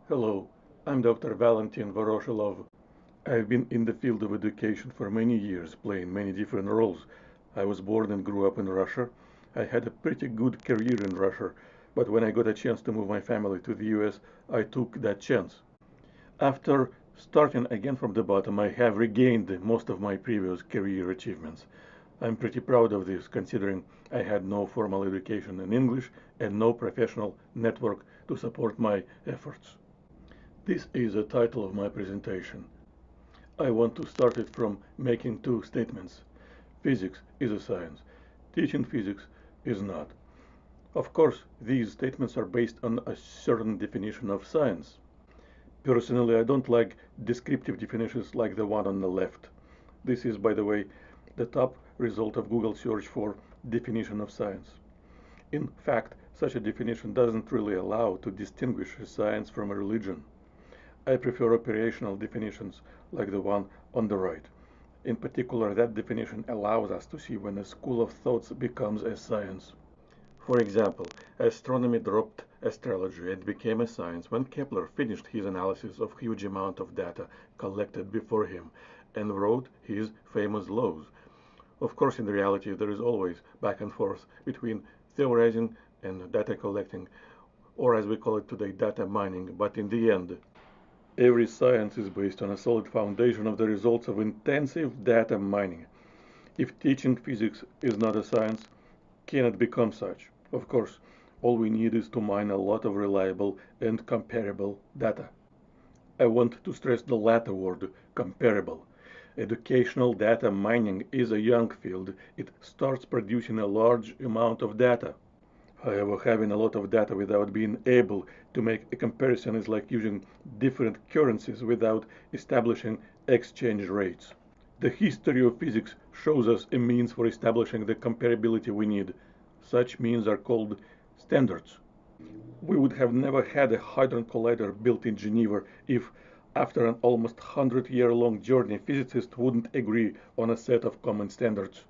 Hello, I'm Dr. Valentin Voroshilov. I've been in the field of education for many years, playing many different roles. I was born and grew up in Russia. I had a pretty good career in Russia, but when I got a chance to move my family to the US, I took that chance. After starting again from the bottom, I have regained most of my previous career achievements. I'm pretty proud of this, considering I had no formal education in English and no professional network to support my efforts. This is the title of my presentation. I want to start it from making two statements. Physics is a science. Teaching physics is not. Of course, these statements are based on a certain definition of science. Personally, I don't like descriptive definitions like the one on the left. This is, by the way, the top result of Google search for definition of science. In fact, such a definition doesn't really allow to distinguish a science from a religion. I prefer operational definitions like the one on the right. In particular, that definition allows us to see when a school of thoughts becomes a science. For example, astronomy dropped astrology and became a science when Kepler finished his analysis of huge amount of data collected before him and wrote his famous laws. Of course, in reality, there is always back and forth between theorizing and data collecting, or as we call it today, data mining, but in the end, every science is based on a solid foundation of the results of intensive data mining. If teaching physics is not a science, can it become such? Of course, all we need is to mine a lot of reliable and comparable data. I want to stress the latter word, comparable. Educational data mining is a young field. It starts producing a large amount of data. However, having a lot of data without being able to make a comparison is like using different currencies without establishing exchange rates. The history of physics shows us a means for establishing the comparability we need. Such means are called standards. We would have never had a hadron collider built in Geneva if, after an almost 100-year-long journey, physicists wouldn't agree on a set of common standards.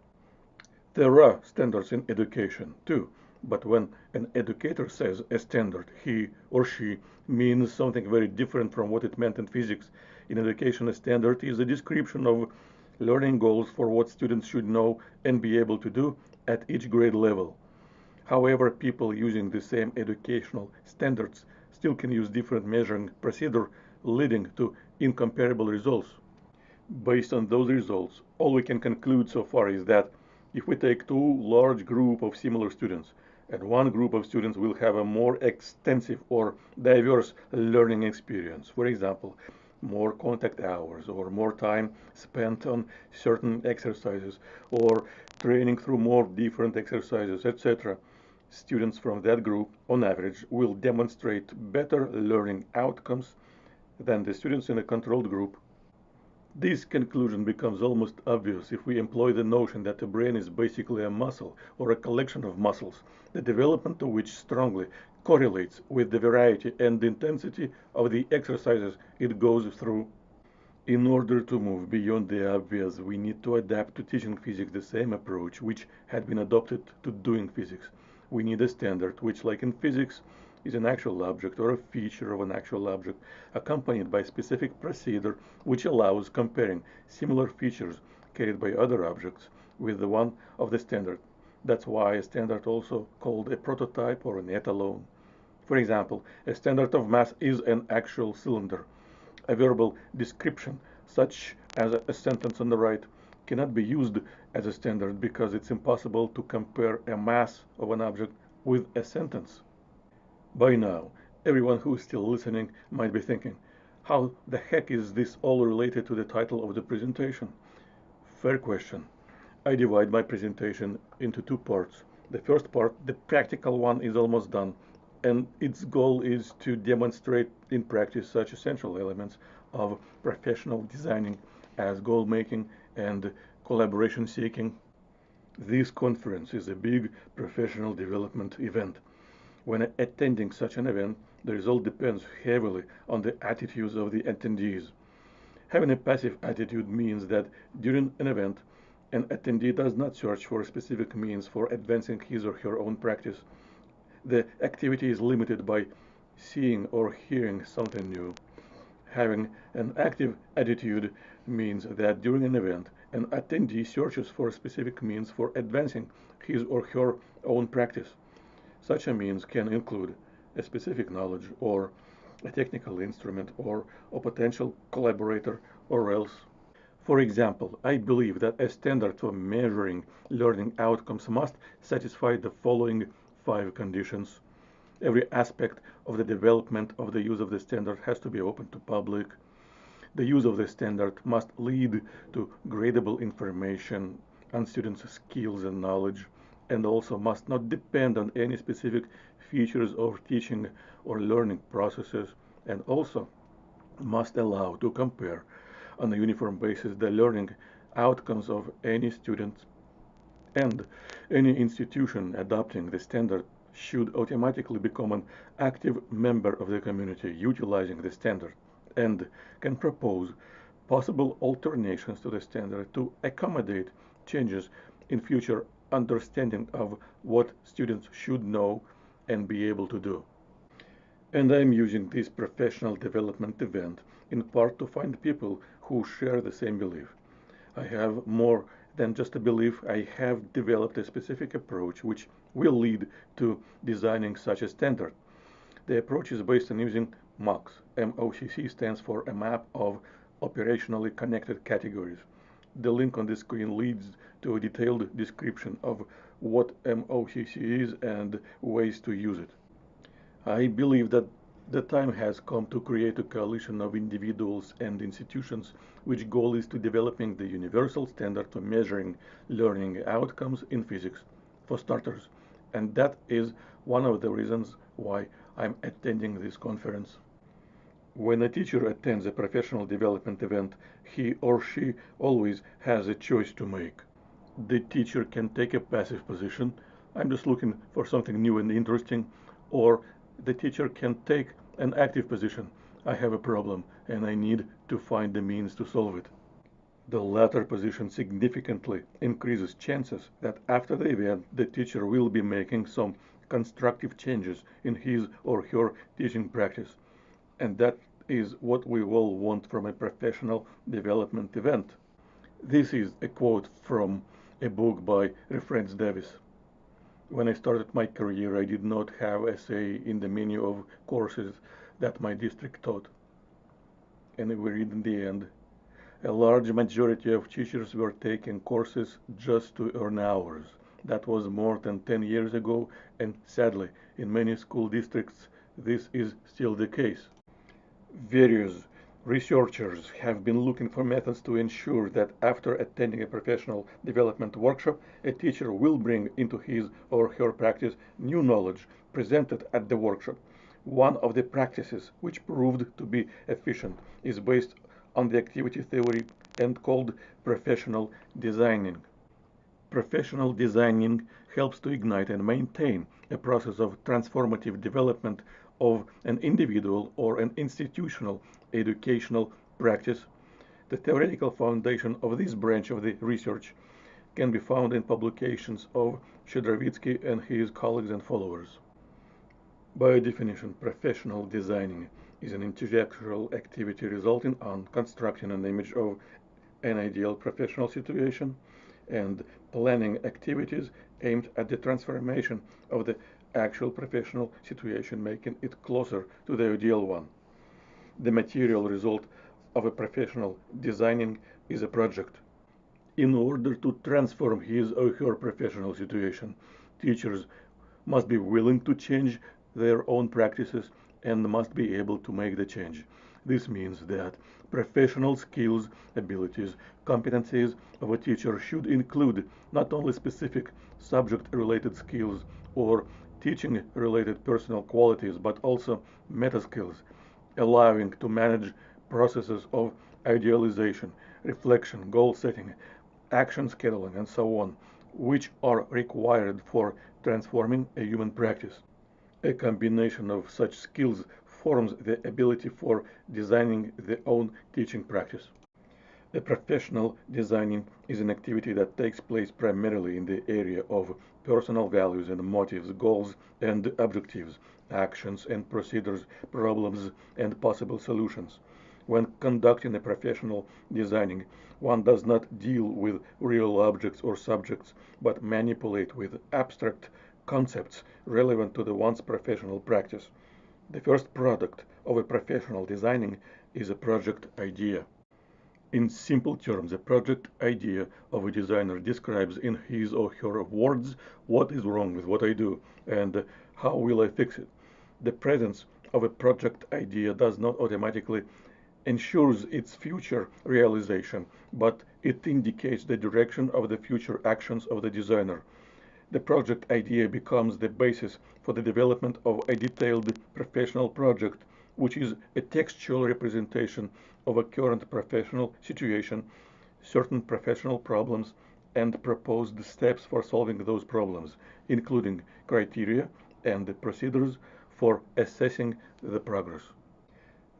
There are standards in education, too, but when an educator says a standard, he or she means something very different from what it meant in physics. In education, a standard is a description of learning goals for what students should know and be able to do at each grade level. However, people using the same educational standards still can use different measuring procedure, leading to incomparable results. Based on those results, all we can conclude so far is that if we take two large groups of similar students, and one group of students will have a more extensive or diverse learning experience, for example, more contact hours or more time spent on certain exercises or training through more different exercises, etc. Students from that group, on average, will demonstrate better learning outcomes than the students in a controlled group. This conclusion becomes almost obvious if we employ the notion that the brain is basically a muscle or a collection of muscles, the development of which strongly correlates with the variety and intensity of the exercises it goes through. In order to move beyond the obvious, we need to adapt to teaching physics the same approach which had been adopted to doing physics. We need a standard which, like in physics, is an actual object or a feature of an actual object, accompanied by a specific procedure which allows comparing similar features carried by other objects with the one of the standard. That's why a standard also called a prototype or an etalon. For example, a standard of mass is an actual cylinder. A verbal description, such as a sentence on the right, cannot be used as a standard because it's impossible to compare a mass of an object with a sentence. By now, everyone who is still listening might be thinking, how the heck is this all related to the title of the presentation? Fair question. I divide my presentation into two parts. The first part, the practical one, is almost done, and its goal is to demonstrate in practice such essential elements of professional designing as goal making and collaboration seeking. This conference is a big professional development event. When attending such an event, the result depends heavily on the attitudes of the attendees. Having a passive attitude means that during an event, an attendee does not search for a specific means for advancing his or her own practice. The activity is limited by seeing or hearing something new. Having an active attitude means that during an event, an attendee searches for specific means for advancing his or her own practice. Such a means can include a specific knowledge or a technical instrument or a potential collaborator or else. For example, I believe that a standard for measuring learning outcomes must satisfy the following five conditions. Every aspect of the development of the use of the standard has to be open to public. The use of the standard must lead to gradable information on students' skills and knowledge, and also must not depend on any specific features of teaching or learning processes, and also must allow to compare on a uniform basis the learning outcomes of any student, and any institution adopting the standard should automatically become an active member of the community utilizing the standard, and can propose possible alternations to the standard to accommodate changes in future understanding of what students should know and be able to do. And I'm using this professional development event in part to find people who share the same belief. I have more than just a belief, I have developed a specific approach which will lead to designing such a standard. The approach is based on using MOCs. MOCC stands for a map of operationally connected categories. The link on the screen leads to a detailed description of what MOCC is and ways to use it. I believe that the time has come to create a coalition of individuals and institutions which goal is to developing the universal standard for measuring learning outcomes in physics, for starters. And that is one of the reasons why I'm attending this conference. When a teacher attends a professional development event, he or she always has a choice to make. The teacher can take a passive position, I'm just looking for something new and interesting, or the teacher can take an active position, I have a problem and I need to find the means to solve it. The latter position significantly increases chances that after the event the teacher will be making some constructive changes in his or her teaching practice. And that is what we all want from a professional development event. This is a quote from a book by Reference Davis. When I started my career, I did not have a say in the menu of courses that my district taught. And we read in the end, a large majority of teachers were taking courses just to earn hours. That was more than 10 years ago, and sadly, in many school districts, this is still the case. Various researchers have been looking for methods to ensure that after attending a professional development workshop, a teacher will bring into his or her practice new knowledge presented at the workshop. One of the practices which proved to be efficient is based on the activity theory and called professional designing. Professional designing helps to ignite and maintain a process of transformative development of an individual or an institutional educational practice. The theoretical foundation of this branch of the research can be found in publications of Shedrovitsky and his colleagues and followers. By definition, professional designing is an intellectual activity resulting on constructing an image of an ideal professional situation and planning activities aimed at the transformation of the actual professional situation, making it closer to the ideal one. The material result of a professional designing is a project. In order to transform his or her professional situation, teachers must be willing to change their own practices and must be able to make the change. This means that professional skills, abilities, competencies of a teacher should include not only specific subject-related skills or teaching-related personal qualities, but also meta skills, allowing to manage processes of idealization, reflection, goal setting, action scheduling, and so on, which are required for transforming a human practice. A combination of such skills forms the ability for designing the own teaching practice. A professional designing is an activity that takes place primarily in the area of personal values and motives, goals and objectives, actions and procedures, problems and possible solutions. When conducting a professional designing, one does not deal with real objects or subjects, but manipulate with abstract concepts relevant to the one's professional practice. The first product of a professional designing is a project idea. In simple terms, a project idea of a designer describes in his or her words what is wrong with what I do and how will I fix it. The presence of a project idea does not automatically ensures its future realization, but it indicates the direction of the future actions of the designer. The project idea becomes the basis for the development of a detailed professional project, which is a textual representation of a current professional situation, certain professional problems, and proposed steps for solving those problems, including criteria and procedures for assessing the progress.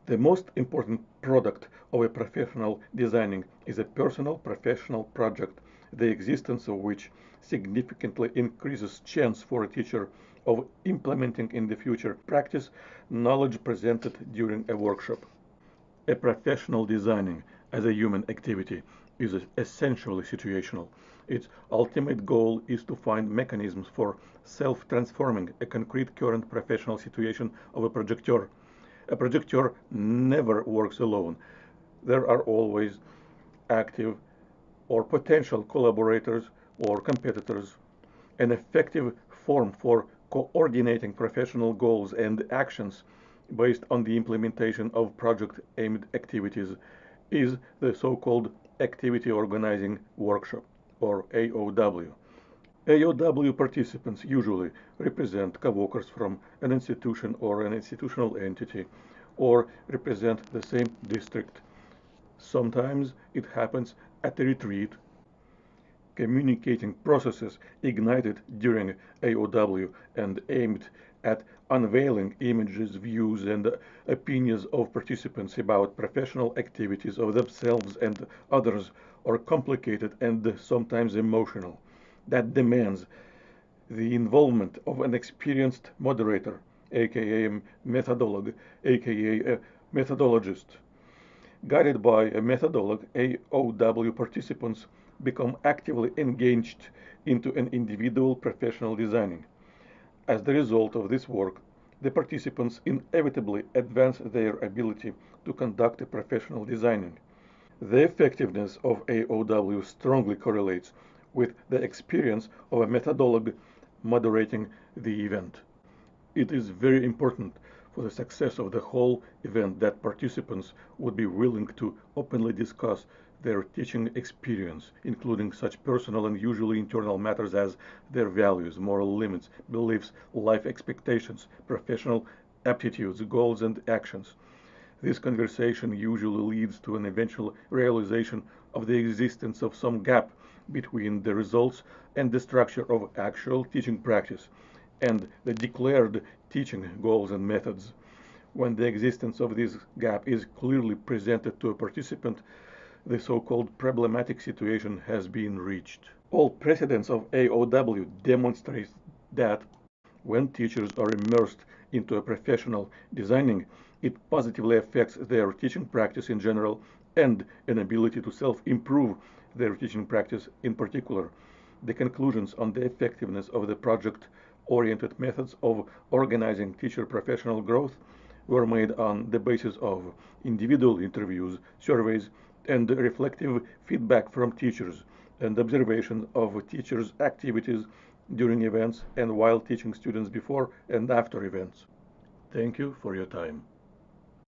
The most important product of a professional designing is a personal professional project, the existence of which significantly increases chance for a teacher of implementing in the future practice knowledge presented during a workshop. A professional designing as a human activity is essentially situational. Its ultimate goal is to find mechanisms for self-transforming a concrete current professional situation of a projecteur. A projecteur never works alone. There are always active or potential collaborators or competitors. An effective form for coordinating professional goals and actions based on the implementation of project-aimed activities is the so-called Activity Organizing Workshop, or AOW. AOW participants usually represent co-workers from an institution or an institutional entity, or represent the same district. Sometimes it happens at a retreat. Communicating processes ignited during AOW and aimed at unveiling images, views, and opinions of participants about professional activities of themselves and others are complicated and sometimes emotional. That demands the involvement of an experienced moderator, aka a methodologist, aka a methodologist. Guided by a methodologist, AOW participants become actively engaged into an individual professional designing. As the result of this work, the participants inevitably advance their ability to conduct a professional designing. The effectiveness of AOW strongly correlates with the experience of a methodologist moderating the event. It is very important for the success of the whole event that participants would be willing to openly discuss their teaching experience, including such personal and usually internal matters as their values, moral limits, beliefs, life expectations, professional aptitudes, goals, and actions. This conversation usually leads to an eventual realization of the existence of some gap between the results and the structure of actual teaching practice and the declared teaching goals and methods. When the existence of this gap is clearly presented to a participant, the so-called problematic situation has been reached. All precedents of AOW demonstrate that when teachers are immersed into a professional designing, it positively affects their teaching practice in general and an ability to self-improve their teaching practice in particular. The conclusions on the effectiveness of the project-oriented methods of organizing teacher professional growth were made on the basis of individual interviews, surveys, and reflective feedback from teachers, and observation of teachers' activities during events and while teaching students before and after events. Thank you for your time.